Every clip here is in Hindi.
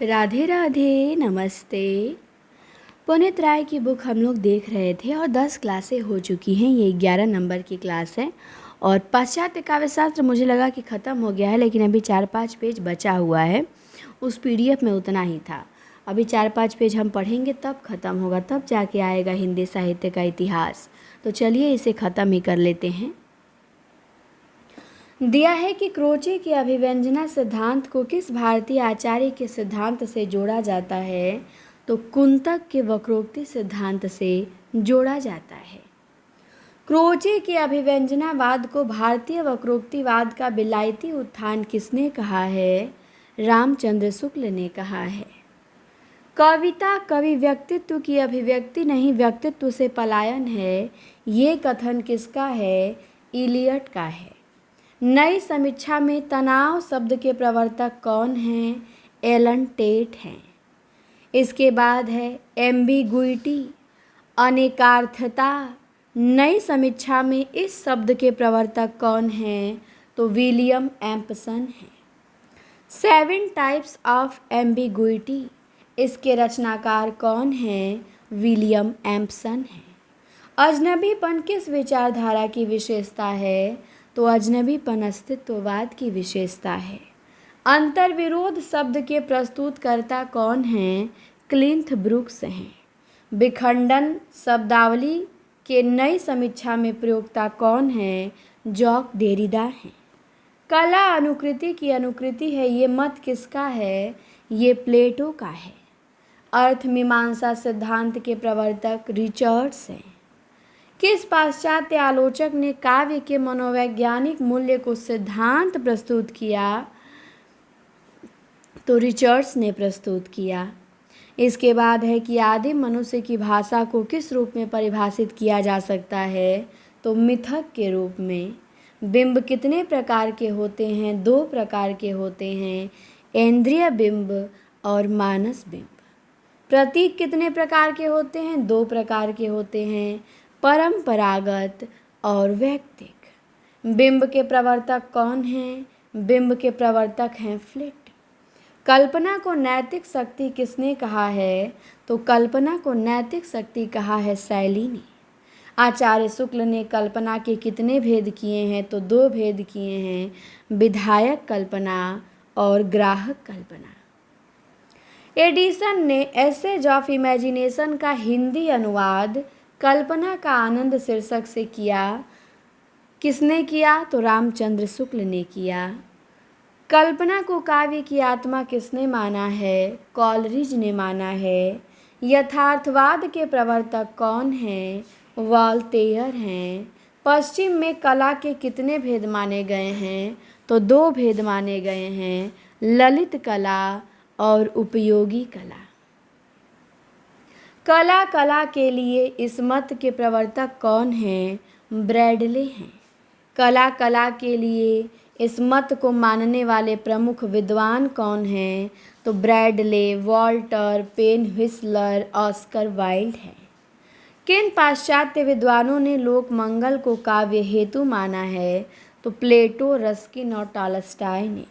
राधे राधे नमस्ते। पुनीत राय की बुक हम लोग देख रहे थे और 10 क्लासें हो चुकी हैं। ये 11 नंबर की क्लास है और पाश्चात्य काव्य शास्त्र मुझे लगा कि ख़त्म हो गया है, लेकिन अभी 4-5 पेज बचा हुआ है। उस पीडीएफ में उतना ही था। अभी 4-5 पेज हम पढ़ेंगे तब ख़त्म होगा, तब जाके आएगा हिंदी साहित्य का इतिहास। तो चलिए इसे ख़त्म ही कर लेते हैं। दिया है कि क्रोचे के अभिव्यंजना सिद्धांत को किस भारतीय आचार्य के सिद्धांत से जोड़ा जाता है, तो कुंतक के वक्रोक्ति सिद्धांत से जोड़ा जाता है। क्रोचे के अभिव्यंजनावाद को भारतीय वक्रोक्तिवाद का विलायती उत्थान किसने कहा है? रामचंद्र शुक्ल ने कहा है। कविता कवि व्यक्तित्व की अभिव्यक्ति नहीं, व्यक्तित्व से पलायन है, ये कथन किसका है? इलियट का है। नई समीक्षा में तनाव शब्द के प्रवर्तक कौन हैं? एलन टेट हैं। इसके बाद है एम्बिगुइटी, अनेकार्थता। नई समीक्षा में इस शब्द के प्रवर्तक कौन हैं? तो विलियम एम्पसन हैं। 7 टाइप्स ऑफ एम्बिगुइटी, इसके रचनाकार कौन हैं? विलियम एम्पसन हैं। अजनबीपन किस विचारधारा की विशेषता है? तो अजनबीपन अस्तित्ववाद की विशेषता है। अंतर्विरोध शब्द के प्रस्तुतकर्ता कौन हैं? क्लिंथ ब्रुक्स हैं। विखंडन शब्दावली के नई समीक्षा में प्रयोक्ता कौन हैं? जॉक देरिडा हैं। कला अनुकृति की अनुकृति है, ये मत किसका है? ये प्लेटो का है। अर्थ मीमांसा सिद्धांत के प्रवर्तक रिचर्ड्स हैं। किस पाश्चात्य आलोचक ने काव्य के मनोवैज्ञानिक मूल्य को सिद्धांत प्रस्तुत किया? तो रिचर्ड्स ने प्रस्तुत किया। इसके बाद है कि आदिम मनुष्य की भाषा को किस रूप में परिभाषित किया जा सकता है? तो मिथक के रूप में। बिंब कितने प्रकार के होते हैं? 2 प्रकार के होते हैं, इंद्रिय बिंब और मानस बिंब। प्रतीक कितने प्रकार के होते हैं? 2 प्रकार के होते हैं, परंपरागत और वैयक्तिक। बिंब के प्रवर्तक कौन हैं? बिंब के प्रवर्तक हैं फ्लिट। कल्पना को नैतिक शक्ति किसने कहा है? तो कल्पना को नैतिक शक्ति कहा है शैली ने। आचार्य शुक्ल ने कल्पना के कितने भेद किए हैं? तो 2 भेद किए हैं, विधायक कल्पना और ग्राहक कल्पना। एडिसन ने एसेज ऑफ इमेजिनेशन का हिंदी अनुवाद कल्पना का आनंद शीर्षक से किया। किसने किया? तो रामचंद्र शुक्ल ने किया। कल्पना को काव्य की आत्मा किसने माना है? कॉलरिज ने माना है। यथार्थवाद के प्रवर्तक कौन हैं? वॉल्टेयर हैं। पश्चिम में कला के कितने भेद माने गए हैं? तो 2 भेद माने गए हैं, ललित कला और उपयोगी कला। कला कला के लिए इस मत के प्रवर्तक कौन हैं? ब्रैडले हैं। कला कला के लिए इस मत को मानने वाले प्रमुख विद्वान कौन हैं? तो ब्रैडले, वॉल्टर, पेन व्हिसलर, ऑस्कर वाइल्ड हैं। किन पाश्चात्य विद्वानों ने लोक मंगल को काव्य हेतु माना है? तो प्लेटो, रस्किन और टॉलस्टॉय ने।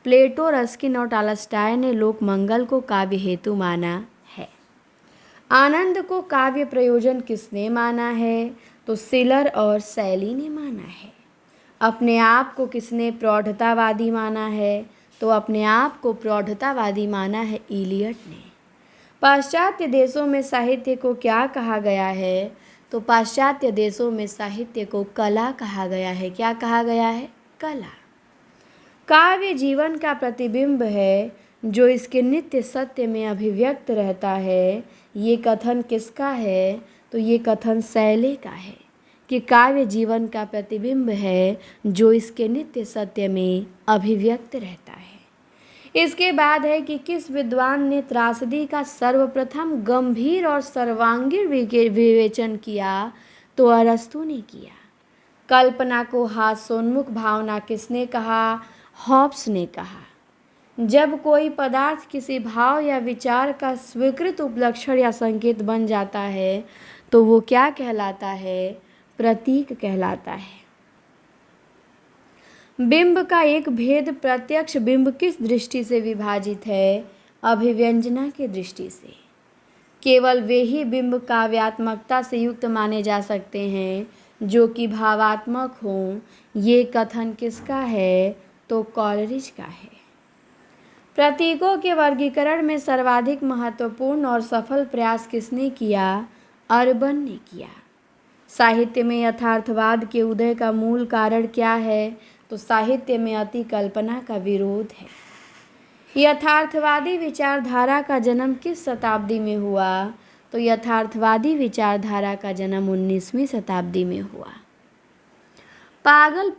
प्लेटो, रस्किन और टॉलस्टॉय ने लोक मंगल को काव्य हेतु माना है। आनंद को काव्य प्रयोजन किसने माना है? तो सिलर और शैली ने माना है। अपने आप को किसने प्रौढ़तावादी माना है? तो अपने आप को प्रौढ़तावादी माना है इलियट ने। पाश्चात्य देशों में साहित्य को क्या कहा गया है? तो पाश्चात्य देशों में साहित्य को कला कहा गया है। क्या कहा गया है? कला। काव्य जीवन का प्रतिबिंब है जो इसके नित्य सत्य में अभिव्यक्त रहता है। ये कथन किसका है? तो ये कथन शैले का है कि काव्य जीवन का प्रतिबिंब है जो इसके नित्य सत्य में अभिव्यक्त रहता है। इसके बाद है कि किस विद्वान ने त्रासदी का सर्वप्रथम गंभीर और सर्वांगीण विवेचन किया? तो अरस्तु ने किया। कल्पना को हास्योन्मुख भावना किसने कहा? हॉब्स ने कहा। जब कोई पदार्थ किसी भाव या विचार का स्वीकृत उपलक्षण या संकेत बन जाता है तो वो क्या कहलाता है? प्रतीक कहलाता है। बिंब का एक भेद प्रत्यक्ष बिंब किस दृष्टि से विभाजित है? अभिव्यंजना की दृष्टि से। केवल वे ही बिंब काव्यात्मकता से युक्त माने जा सकते हैं जो कि भावात्मक हों। ये कथन किसका है? तो कॉलरिज का है। प्रतीकों के वर्गीकरण में सर्वाधिक महत्वपूर्ण और सफल प्रयास किसने किया? अर्बन ने किया। साहित्य में यथार्थवाद के उदय का मूल कारण क्या है? तो साहित्य में अति कल्पना का विरोध है। यथार्थवादी विचारधारा का जन्म किस शताब्दी में हुआ? तो यथार्थवादी विचारधारा का जन्म 19वीं शताब्दी में हुआ। पागल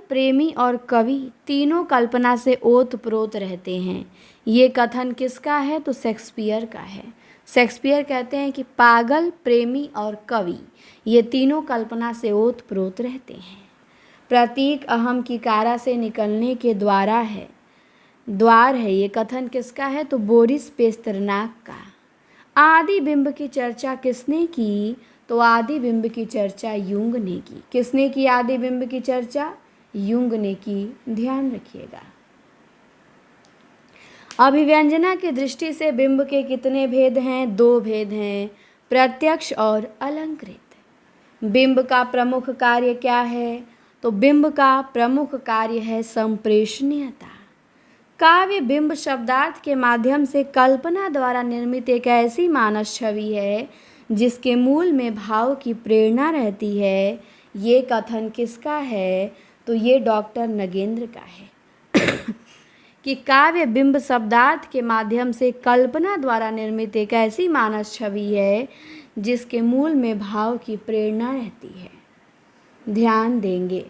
प्रेमी और कवि तीनों कल्पना से ओतप्रोत रहते हैं। ये कथन किसका है? तो शेक्सपियर का है। शेक्सपियर कहते हैं कि पागल, प्रेमी और कवि ये तीनों कल्पना से ओतप्रोत रहते हैं। प्रतीक अहम की कारा से निकलने के द्वार है। ये कथन किसका है? तो बोरिस पेस्तरनाक का। आदि बिंब की चर्चा किसने की? तो आदि बिंब की चर्चा युंग ने की। किसने की आदि बिंब की चर्चा? युंग ने की। ध्यान रखिएगा। अभिव्यंजना की दृष्टि से बिंब के कितने भेद हैं? 2 भेद हैं, प्रत्यक्ष और अलंकृत। बिंब का प्रमुख कार्य क्या है? तो बिंब का प्रमुख कार्य है संप्रेषणीयता। काव्य बिंब शब्दार्थ के माध्यम से कल्पना द्वारा निर्मित एक ऐसी मानस छवि है जिसके मूल में भाव की प्रेरणा रहती है। ये कथन किसका है? तो ये डॉक्टर नगेंद्र का है कि काव्य बिंब शब्दार्थ के माध्यम से कल्पना द्वारा निर्मित एक ऐसी मानस छवि है जिसके मूल में भाव की प्रेरणा रहती है। ध्यान देंगे।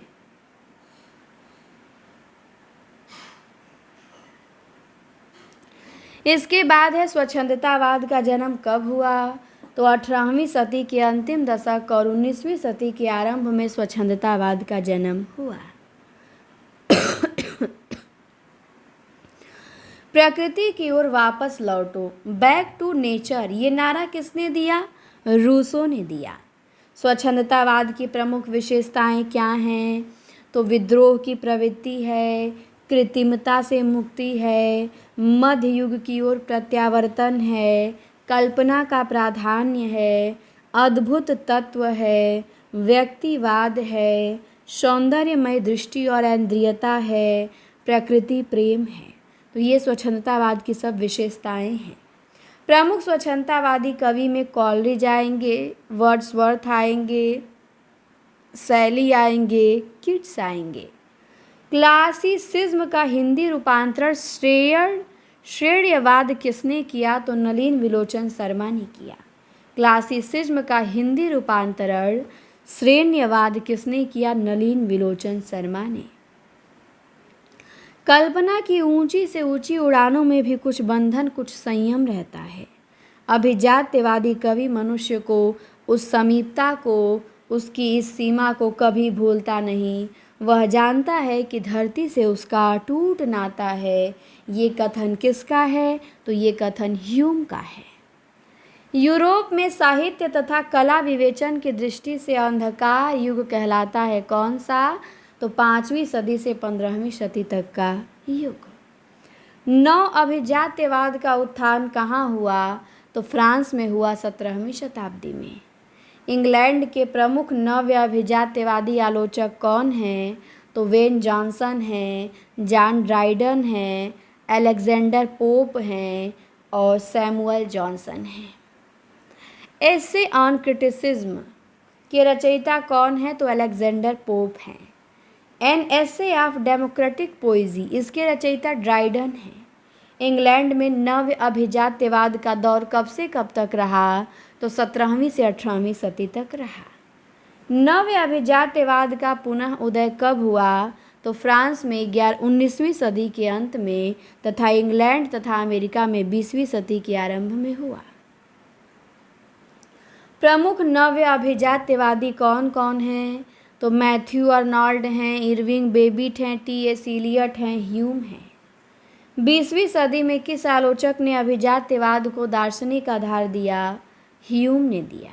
इसके बाद है स्वच्छंदतावाद का जन्म कब हुआ? तो 18वीं सदी के अंतिम दशक और 19वीं सदी के आरंभ में स्वच्छंदतावाद का जन्म हुआ। प्रकृति की ओर वापस लौटो, बैक टू नेचर, ये नारा किसने दिया? रूसो ने दिया। स्वच्छंदतावाद की प्रमुख विशेषताएं क्या हैं? तो विद्रोह की प्रवृत्ति है, कृत्रिमता से मुक्ति है, मध्य युग की ओर प्रत्यावर्तन है, कल्पना का प्राधान्य है, अद्भुत तत्व है, व्यक्तिवाद है, सौंदर्यमय दृष्टि और इंद्रियता है, प्रकृति प्रेम है। तो ये स्वच्छंदतावाद की सब विशेषताएं हैं। प्रमुख स्वच्छंदतावादी कवि में कॉलरिज आएंगे, वर्ड्सवर्थ आएंगे, शैली आएंगे, किट्स आएंगे। क्लासिसिज्म का हिंदी रूपांतरण श्रेण्यवाद किसने किया? तो नलिन विलोचन शर्मा ने किया। क्लासिसिज्म का हिंदी रूपांतरण श्रेण्यवाद किसने किया? नलिन विलोचन शर्मा ने। कल्पना की ऊंची से ऊंची उड़ानों में भी कुछ बंधन, कुछ संयम रहता है। अभिजात्यवादी कवि मनुष्य को, उस समीपता को, उसकी इस सीमा को कभी भूलता नहीं। वह जानता है कि धरती से उसका अटूट नाता है। ये कथन किसका है? तो ये कथन ह्यूम का है। यूरोप में साहित्य तथा कला विवेचन की दृष्टि से अंधकार युग कहलाता है। कौन सा? तो 5वीं सदी से 15वीं सदी तक का युग। नव अभिजात्यवाद का उत्थान कहाँ हुआ? तो फ्रांस में हुआ 17वीं शताब्दी में। इंग्लैंड के प्रमुख नव अभिजात्यवादी आलोचक कौन हैं? तो वेन जॉनसन हैं, जॉन ड्राइडन हैं, अलेक्जेंडर पोप हैं और सैमुअल जॉनसन हैं। एसे ऑन क्रिटिसिज्म के रचयिता कौन है? तो अलेक्जेंडर पोप हैं। An essay of democratic poesy, इसके रचयिता ड्राइडन हैं। इंग्लैंड में नव अभिजात्यवाद का दौर कब से कब तक रहा? तो 17वीं से 18वीं सदी तक रहा। नव अभिजात्यवाद का पुनः उदय कब हुआ? तो फ्रांस में 19वीं सदी के अंत में तथा इंग्लैंड तथा अमेरिका में 20वीं सदी के आरंभ में हुआ। प्रमुख नव्य अभिजात्यवादी कौन कौन हैं? तो मैथ्यू अर्नोल्ड हैं, इरविंग बेबिट हैं, टी.एस. इलियट हैं, ह्यूम हैं। 20वीं सदी में किस आलोचक ने अभिजात्यवाद को दार्शनिक आधार दिया? ह्यूम ने दिया।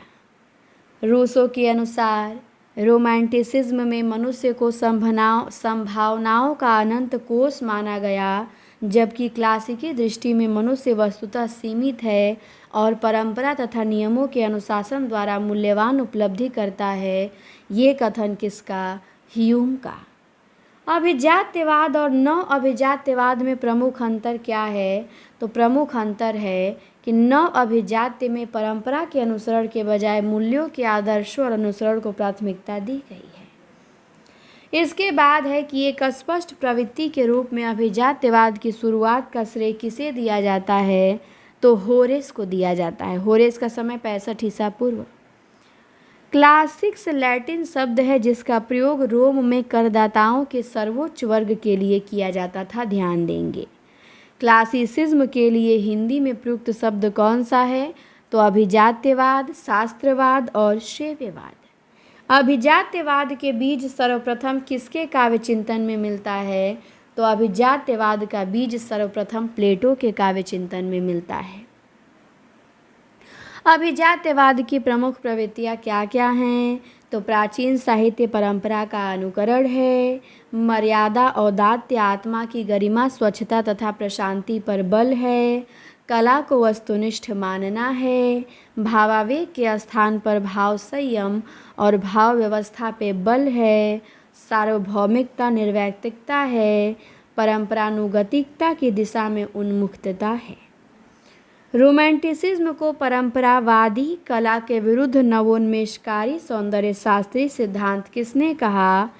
रूसो के अनुसार रोमांटिसिज्म में मनुष्य को संभावनाओं का अनंत कोष माना गया जबकि क्लासिकी दृष्टि में मनुष्य वस्तुतः सीमित है और परंपरा तथा नियमों के अनुशासन द्वारा मूल्यवान उपलब्धि करता है। ये कथन किसका? ह्यूम का। अभिजात्यवाद और नव अभिजात्यवाद में प्रमुख अंतर क्या है? तो प्रमुख अंतर है कि नव अभिजात्य में परंपरा के अनुसरण के बजाय मूल्यों के आदर्शों और अनुसरण को प्राथमिकता दी गई है। इसके बाद है कि एक स्पष्ट प्रवृत्ति के रूप में अभिजात्यवाद की शुरुआत का श्रेय किसे दिया जाता है? तो होरेस को दिया जाता है। होरेस का समय 65 ईसा पूर्व। क्लासिक्स लैटिन शब्द है जिसका प्रयोग रोम में करदाताओं के सर्वोच्च वर्ग के लिए किया जाता था। ध्यान देंगे। क्लासिसिज्म के लिए हिंदी में प्रयुक्त शब्द कौन सा है? तो अभिजात्यवाद, शास्त्रवाद और शैव्यवाद। अभिजात्यवाद के बीज सर्वप्रथम किसके काव्य चिंतन में मिलता है? तो अभिजात्यवाद का बीज सर्वप्रथम प्लेटो के काव्य चिंतन में मिलता है। अभिजात्यवाद की प्रमुख प्रवृत्तियाँ क्या क्या हैं? तो प्राचीन साहित्य परंपरा का अनुकरण है, मर्यादा औदात्य, आत्मा की गरिमा, स्वच्छता तथा प्रशांति पर बल है, कला को वस्तुनिष्ठ मानना है, भावावेग के स्थान पर भाव संयम और भाव व्यवस्था पे बल है, सार्वभौमिकता निर्वैयक्तिकता है, परंपरानुगतिकता की दिशा में उन्मुक्तता है। रोमांटिसिज्म को परंपरावादी कला के विरुद्ध नवोन्मेषकारी सौंदर्य शास्त्री सिद्धांत किसने कहा?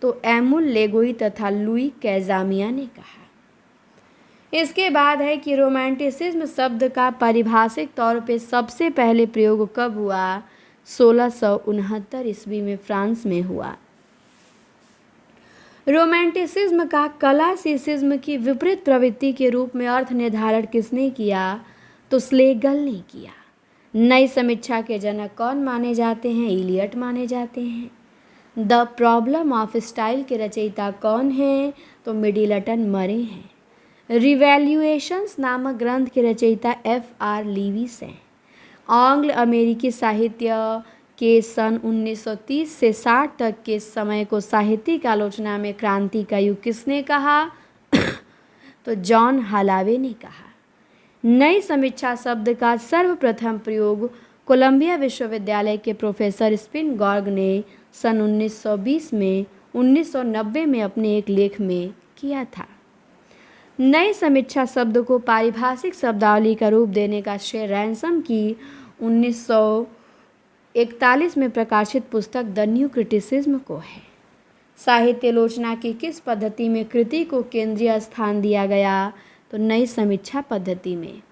तो एमुल लेगोई तथा लुई कैजामिया ने कहा। इसके बाद है कि रोमांटिसिज्म शब्द का पारिभाषिक तौर पे सबसे पहले प्रयोग कब हुआ? 1669 ईस्वी में फ्रांस में हुआ। रोमांटिसिज्म का क्लासिसिज्म की विपरीत प्रवृत्ति के रूप में अर्थ निर्धारण किसने किया? तो स्लेगल ने किया। नई समीक्षा के जनक कौन माने जाते हैं? इलियट माने जाते हैं। द प्रॉब्लम ऑफ स्टाइल के रचयिता कौन हैं? तो मिडिलटन मरे हैं। रिवैल्यूएशंस नामक ग्रंथ के रचयिता F.R. लीविस हैं। आंग्ल अमेरिकी साहित्य के सन 1930 से 60 तक के समय को साहित्यिक आलोचना में क्रांति का युग किसने कहा? तो जॉन हालावे ने कहा। नई समीक्षा शब्द का सर्वप्रथम प्रयोग कोलंबिया विश्वविद्यालय के प्रोफेसर स्पिनगॉर्ग ने सन 1990 में अपने एक लेख में किया था। नई समीक्षा शब्द को पारिभाषिक शब्दावली का रूप देने का श्रेय रैनसम की 1941 में प्रकाशित पुस्तक द न्यू क्रिटिसिज्म को है। साहित्यालोचना की किस पद्धति में कृति को केंद्रीय स्थान दिया गया? तो नई समीक्षा पद्धति में।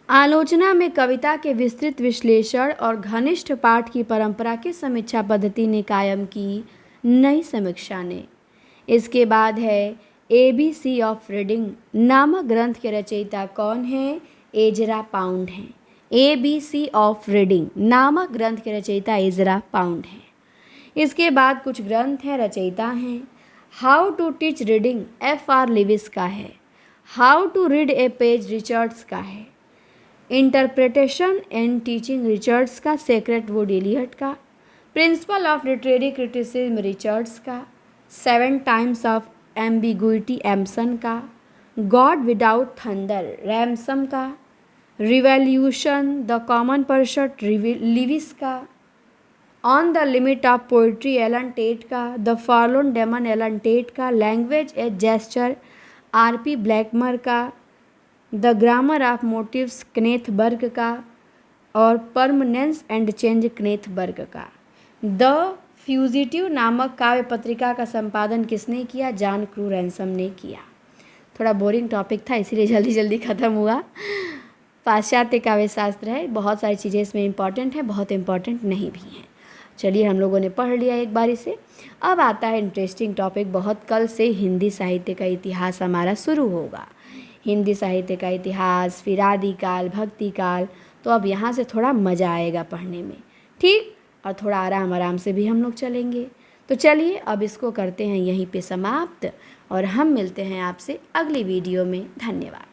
आलोचना में कविता के विस्तृत विश्लेषण और घनिष्ठ पाठ की परंपरा की समीक्षा पद्धति ने कायम की? नई समीक्षा ने। इसके बाद है ABC ऑफ रीडिंग नामक ग्रंथ के रचयिता कौन है? एजरा पाउंड हैं। ABC ऑफ रीडिंग नामक ग्रंथ के रचयिता एजरा पाउंड हैं। इसके बाद कुछ ग्रंथ हैं, रचयिता हैं। How to teach reading F.R. Leavis का है। How to read a page Richards का है। इंटरप्रिटेशन एंड टीचिंग रिचर्ड्स का, सेक्रेट वुड इलियट का। Principle of literary criticism Richards का। 7 टाइम्स ऑफ एम्बिगुइटी एम्सन का। गॉड विदाउट थंडर रैमसम का। Revaluation the common pursuit Leavis का। On the limit of poetry Allen Tate का। The forlorn demon Allen Tate का। Language a gesture R.P. ब्लैकमर का। द ग्रामर ऑफ मोटिव्स कनेथ बर्ग का और परमानेंस एंड चेंज कनेथ बर्ग का। द फ्यूजिटिव नामक काव्य पत्रिका का संपादन किसने किया? जॉन क्रू रैनसम ने किया। थोड़ा बोरिंग टॉपिक था इसीलिए जल्दी जल्दी ख़त्म हुआ। पाश्चात्य काव्य शास्त्र है, बहुत सारी चीज़ें इसमें इंपॉर्टेंट है, बहुत इंपॉर्टेंट नहीं भी हैं। चलिए हम लोगों ने पढ़ लिया एक बारी से। अब आता है इंटरेस्टिंग टॉपिक बहुत। कल से हिंदी साहित्य का इतिहास हमारा शुरू होगा। हिंदी साहित्य का इतिहास, फिर आदिकाल, भक्ति काल। तो अब यहाँ से थोड़ा मज़ा आएगा पढ़ने में, ठीक, और थोड़ा आराम आराम से भी हम लोग चलेंगे। तो चलिए अब इसको करते हैं यहीं पे समाप्त और हम मिलते हैं आपसे अगली वीडियो में। धन्यवाद।